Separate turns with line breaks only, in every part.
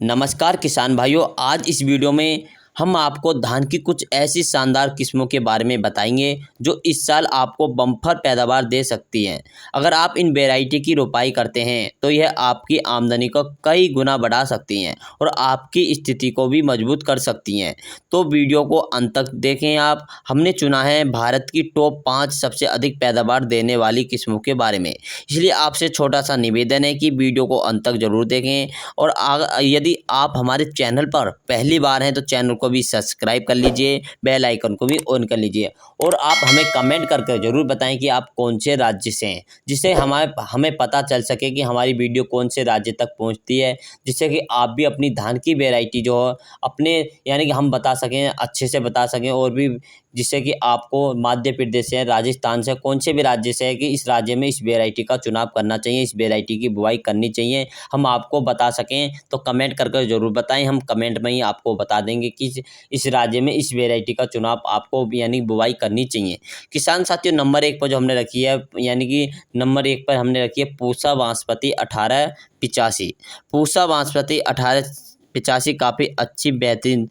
नमस्कार किसान भाइयों। आज इस वीडियो में हम आपको धान की कुछ ऐसी शानदार किस्मों के बारे में बताएंगे जो इस साल आपको बम्पर पैदावार दे सकती हैं। अगर आप इन वैरायटी की रोपाई करते हैं तो यह आपकी आमदनी को कई गुना बढ़ा सकती हैं और आपकी स्थिति को भी मजबूत कर सकती हैं। तो वीडियो को अंत तक देखें। आप हमने चुना है भारत की टॉप 5 सबसे अधिक पैदावार देने वाली किस्मों के बारे में, इसलिए आपसे छोटा सा निवेदन है कि वीडियो को अंत तक जरूर देखें। और यदि आप हमारे चैनल पर पहली बार हैं तो चैनल को भी सब्सक्राइब कर लीजिए, बेल आइकन को भी ऑन कर लीजिए और आप हमें कमेंट करके ज़रूर बताएं कि आप कौन से राज्य से हैं, जिससे हमें पता चल सके कि हमारी वीडियो कौन से राज्य तक पहुंचती है, जिससे कि आप भी अपनी धान की वैरायटी जो है अपने यानी कि हम बता सकें, अच्छे से बता सकें। और भी जिससे कि आपको मध्य प्रदेश से, राजस्थान से, कौन से भी राज्य से है कि इस राज्य में इस वैरायटी का चुनाव करना चाहिए, इस वैरायटी की बुआई करनी चाहिए, हम आपको बता सकें। तो कमेंट करके ज़रूर बताएं, हम कमेंट में ही आपको बता देंगे कि इस राज्य में इस वैरायटी का चुनाव आपको यानी बुआई करनी चाहिए। किसान साथियों, नंबर 1 पर जो हमने रखी है, यानी कि नंबर 1 पर हमने रखी है पूसा बासमती 1885। पूसा बासमती 1885 काफ़ी अच्छी बेहतरीन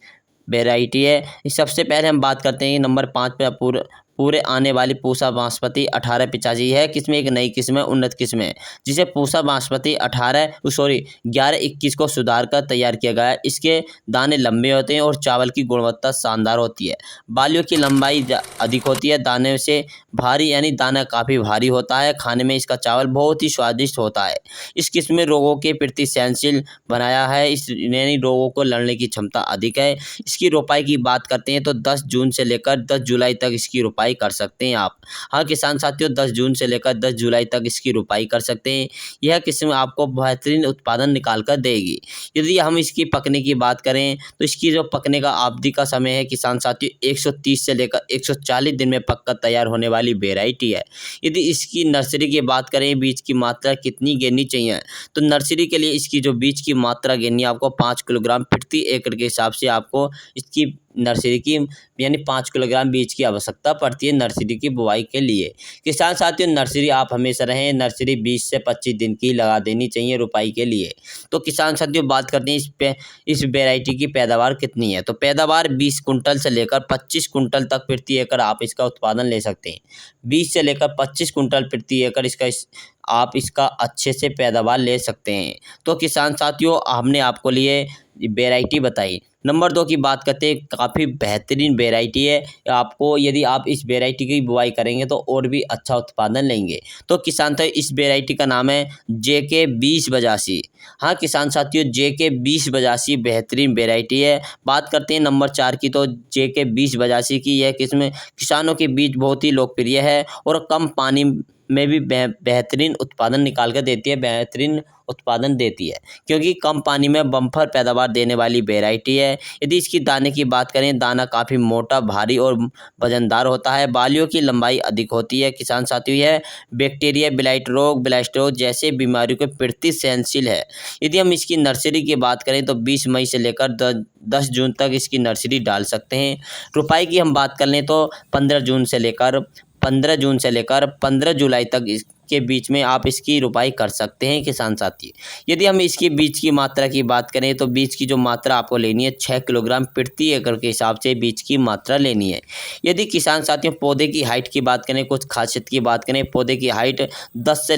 वैरायटी है। सबसे पहले हम बात करते हैं नंबर 5 पे पूरे आने वाली पूसा बासमती 1885 है। किस्म एक नई किस्म है, उन्नत किस्म है, जिसे पूसा बासमती 1121 को सुधार कर तैयार किया गया है। इसके दाने लंबे होते हैं और चावल की गुणवत्ता शानदार होती है। बालियों की लंबाई अधिक होती है। दाने से भारी यानी दाना काफ़ी भारी होता है। खाने में इसका चावल बहुत ही स्वादिष्ट होता है। इस किस्म में रोगों के प्रति सहनशील बनाया है, इस यानी रोगों को लड़ने की क्षमता अधिक है। इसकी रोपाई की बात करते हैं तो 10 जून से लेकर 10 जुलाई तक इसकी रोपाई कर सकते हैं आप। हाँ किसान साथियों, 10 जून से लेकर 10 जुलाई तक इसकी रोपाई कर सकते हैं। यह किस्म आपको बेहतरीन उत्पादन निकाल कर देगी। यदि हम इसकी पकने की बात करें तो इसकी जो पकने का अवधि का समय है किसान साथियों, 130 से लेकर 140 दिन में पककर तैयार होने वाली वेराइटी है। यदि इसकी नर्सरी की बात करें, बीज की मात्रा कितनी गिननी चाहिए, तो नर्सरी के लिए इसकी जो बीज की मात्रा गिननी है आपको 5 किलोग्राम प्रति एकड़ के हिसाब से आपको इसकी नर्सरी की यानी 5 किलोग्राम बीज की आवश्यकता पड़ती है नर्सरी की बुआई के लिए। किसान साथियों, नर्सरी आप हमेशा रहें, नर्सरी 20 से 25 दिन की लगा देनी चाहिए रोपाई के लिए। तो किसान साथियों, बात करते हैं इस वैरायटी की पैदावार कितनी है। तो पैदावार 20 कुंटल से लेकर 25 कुंटल तक प्रति एकड़ आप इसका उत्पादन ले सकते हैं। 20 से लेकर 25 कुंटल प्रति एकड़ आप इसका अच्छे से पैदावार ले सकते हैं। तो किसान साथियों, हमने आपको लिए वैरायटी बताई। नंबर 2 की बात करते हैं, काफ़ी बेहतरीन वैरायटी है। आपको यदि आप इस वैरायटी की बुआई करेंगे तो और भी अच्छा उत्पादन लेंगे। तो किसान साथियों, इस वैरायटी का नाम है JK 2082। हाँ किसान साथियों, JK 2082 बेहतरीन वैरायटी है। बात करते हैं नंबर 4 की, तो JK 2082 की यह किस्म किसानों के बीच बहुत ही लोकप्रिय है और कम पानी में भी बेहतरीन उत्पादन निकाल कर देती है, बेहतरीन उत्पादन देती है, क्योंकि कम पानी में बम्पर पैदावार देने वाली वैरायटी है। यदि इसकी दाने की बात करें, दाना काफ़ी मोटा, भारी और वजनदार होता है। बालियों की लंबाई अधिक होती है। किसान साथियों, यह बैक्टीरिया, ब्लाइट रोग, ब्लास्टोज जैसे बीमारियों के प्रति सहनशील है। यदि हम इसकी नर्सरी की बात करें तो 20 मई से लेकर 10 जून तक इसकी नर्सरी डाल सकते हैं। रोपाई की हम बात कर लें तो 15 जून से लेकर 15 जुलाई तक के बीच में आप इसकी रोपाई कर सकते हैं किसान साथी। यदि हम इसकी बीज की मात्रा की बात करें तो बीज की जो मात्रा आपको लेनी है 6 किलोग्राम प्रति एकड़ के हिसाब से बीज की मात्रा लेनी है। यदि किसान साथियों पौधे की हाइट की बात करें, कुछ खासियत की बात करें, पौधे की हाइट 110 से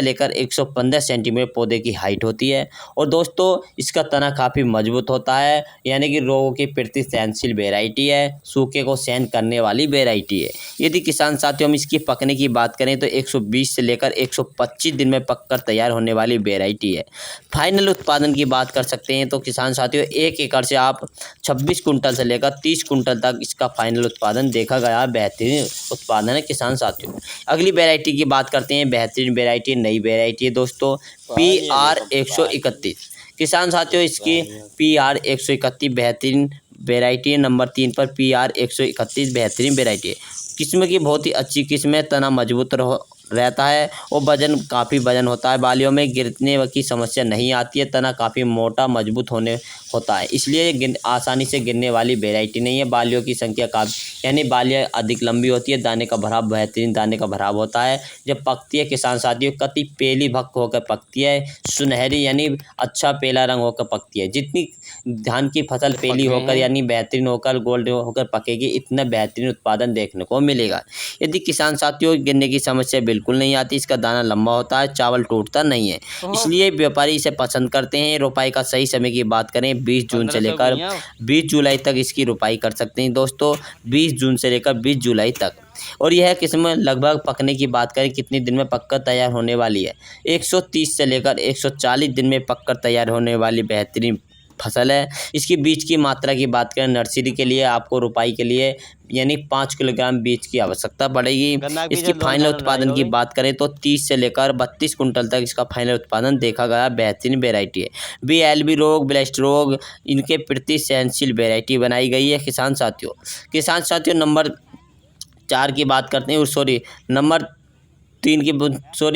लेकर 115 सेंटीमीटर पौधे की हाइट होती है। और दोस्तों, इसका तना काफ़ी मजबूत होता है, यानी कि रोगों के प्रति सहनशील वेराइटी है, सूखे को सहन करने वाली वेराइटी है। यदि किसान साथियों हम इसकी पकने की बात करें तो 120 से लेकर 125 दिन में पककर तैयार होने वाली वेराइटी है। फाइनल उत्पादन की बात कर सकते हैं तो किसान साथियों 1 एकड़ से आप 26 कुंटल से लेकर 30 कुंटल तक इसका फाइनल उत्पादन देखा गया। बेहतरीन उत्पादन है किसान साथियों। अगली वेराइटी की बात करते हैं, बेहतरीन वेराइटी, नई वेराइटी है दोस्तों, PR 131। किसान साथियों, इसकी PR 131 बेहतरीन वेराइटी है। नंबर 3 पर PR 131 बेहतरीन वेराइटी है। किस्म की बहुत ही अच्छी किस्म है, तना मजबूत रहता है और काफ़ी वजन होता है। बालियों में गिरने की समस्या नहीं आती है। तना काफ़ी मोटा मजबूत होता है, इसलिए ये आसानी से गिरने वाली वैरायटी नहीं है। बालियों की संख्या काफ़ी यानी बालियाँ अधिक लंबी होती है। दाने का भराव बेहतरीन दाने का भराव होता है। जब पकती है किसान साथियों, कति पेली भक्त होकर पकती है, सुनहरी यानी अच्छा पेला रंग होकर पकती है। जितनी धान की फसल पेली होकर यानी बेहतरीन होकर गोल्ड होकर पकेगी, इतना बेहतरीन उत्पादन देखने को मिलेगा। यदि किसान साथियों गिरने की समस्या बिल्कुल नहीं आती, इसका दाना लंबा होता है, चावल टूटता नहीं है, इसलिए व्यापारी इसे पसंद करते हैं। रोपाई का सही समय की बात करें 20 जून से लेकर 20 जुलाई तक इसकी रोपाई कर सकते हैं दोस्तों, 20 जून से लेकर 20 जुलाई तक। और यह किस्म लगभग पकने की बात करें कितने दिन में पककर तैयार होने वाली है, 130 से लेकर 140 दिन में पककर तैयार होने वाली बेहतरीन फसल है। इसकी बीज की मात्रा की बात करें नर्सरी के लिए आपको रोपाई के लिए यानी 5 किलोग्राम बीज की आवश्यकता पड़ेगी। इसकी फाइनल उत्पादन की बात करें तो 30 से लेकर 32 कुंटल तक इसका फाइनल उत्पादन देखा गया। बेहतरीन वेराइटी है। BLB रोग ब्लास्ट रोग इनके प्रति सहनशील वेराइटी बनाई गई है। किसान साथियों नंबर 4 की बात करते हैं, सॉरी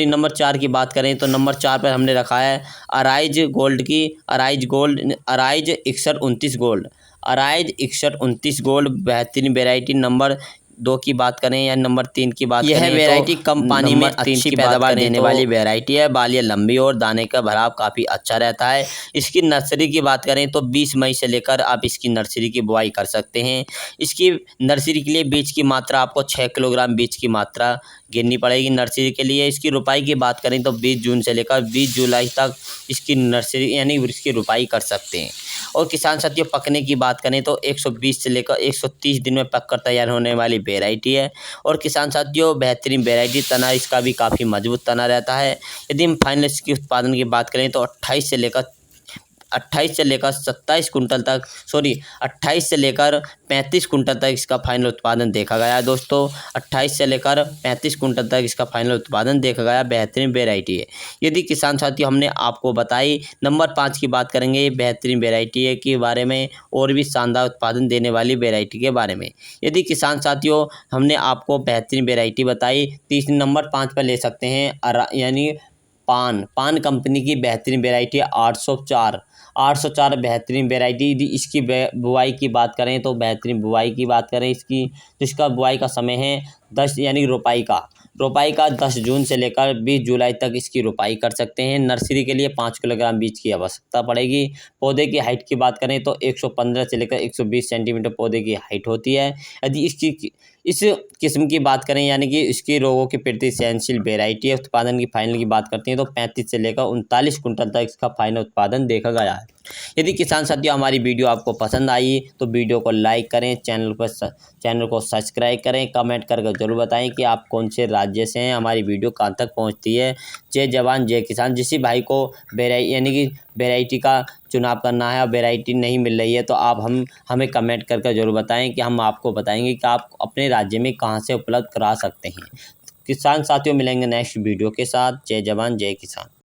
नंबर 4 की बात करें तो नंबर 4 पर हमने रखा है अराइज 6129 गोल्ड बेहतरीन वेराइटी। नंबर 2 की बात करें या नंबर 3 की बात करें, यह वेराइटी कम पानी में अच्छी पैदावार देने वाली वेराइटी है। बालियाँ लंबी और दाने का भराव काफ़ी अच्छा रहता है। इसकी नर्सरी की बात करें तो 20 मई से लेकर आप इसकी नर्सरी की बुआई कर सकते हैं। इसकी नर्सरी के लिए बीज की मात्रा आपको 6 किलोग्राम बीज की मात्रा गिननी पड़ेगी नर्सरी के लिए। इसकी रुपाई की बात करें तो 20 जून से लेकर 20 जुलाई तक इसकी नर्सरी यानी इसकी रुपाई कर सकते हैं। और किसान साथियों पकने की बात करें तो 120 से लेकर 130 दिन में पककर तैयार होने वाली वेराइटी है। और किसान साथियों बेहतरीन वेराइटी, तना इसका भी काफ़ी मजबूत तना रहता है। यदि हम फाइनल इसकी उत्पादन की बात करें तो 28 से लेकर 27 कुंटल तक 28 से लेकर 35 कुंटल तक इसका फाइनल उत्पादन देखा गया है दोस्तों। 28 से लेकर 35 कुंटल तक इसका फाइनल उत्पादन देखा गया। बेहतरीन वेराइटी है। यदि किसान साथियों हमने आपको बताई नंबर 5 की बात करेंगे बेहतरीन वेराइटी है के बारे में और भी शानदार उत्पादन देने वाली वेराइटी के बारे में। यदि किसान साथियों हमने आपको बेहतरीन वेराइटी बताई, तीसरे नंबर 5 पर ले सकते हैं यानी पान कंपनी की बेहतरीन वेराइटी 804 बेहतरीन वेराइटी। यदि इसकी बुआई की बात करें तो बेहतरीन बुआई की बात करें इसका बुआई का समय है 10 यानी रोपाई का 10 जून से लेकर 20 जुलाई तक इसकी रोपाई कर सकते हैं। नर्सरी के लिए 5 किलोग्राम बीज की आवश्यकता पड़ेगी। पौधे की हाइट की बात करें तो 115 से लेकर 120 सेंटीमीटर पौधे की हाइट होती है। यदि इस किस्म की बात करें यानी कि इसकी रोगों के प्रति सहनशील वेराइटी है। उत्पादन की फाइनल की बात करते हैं तो 35 से लेकर 39 कुंटल तक इसका फाइनल उत्पादन देखा गया है। यदि किसान साथियों हमारी वीडियो आपको पसंद आई तो वीडियो को लाइक करें, चैनल को सब्सक्राइब करें, कमेंट करके जरूर बताएं कि आप कौन से राज्य से हैं, हमारी वीडियो कहाँ तक पहुंचती है। जय जवान जय किसान। जिस भाई को यानी कि वेराइटी का चुनाव करना है और वेराइटी नहीं मिल रही है तो आप हमें कमेंट करके जरूर बताएं कि हम आपको बताएंगे कि आप अपने राज्य में कहाँ से उपलब्ध करा सकते हैं। किसान साथियों मिलेंगे नेक्स्ट वीडियो के साथ। जय जवान जय किसान।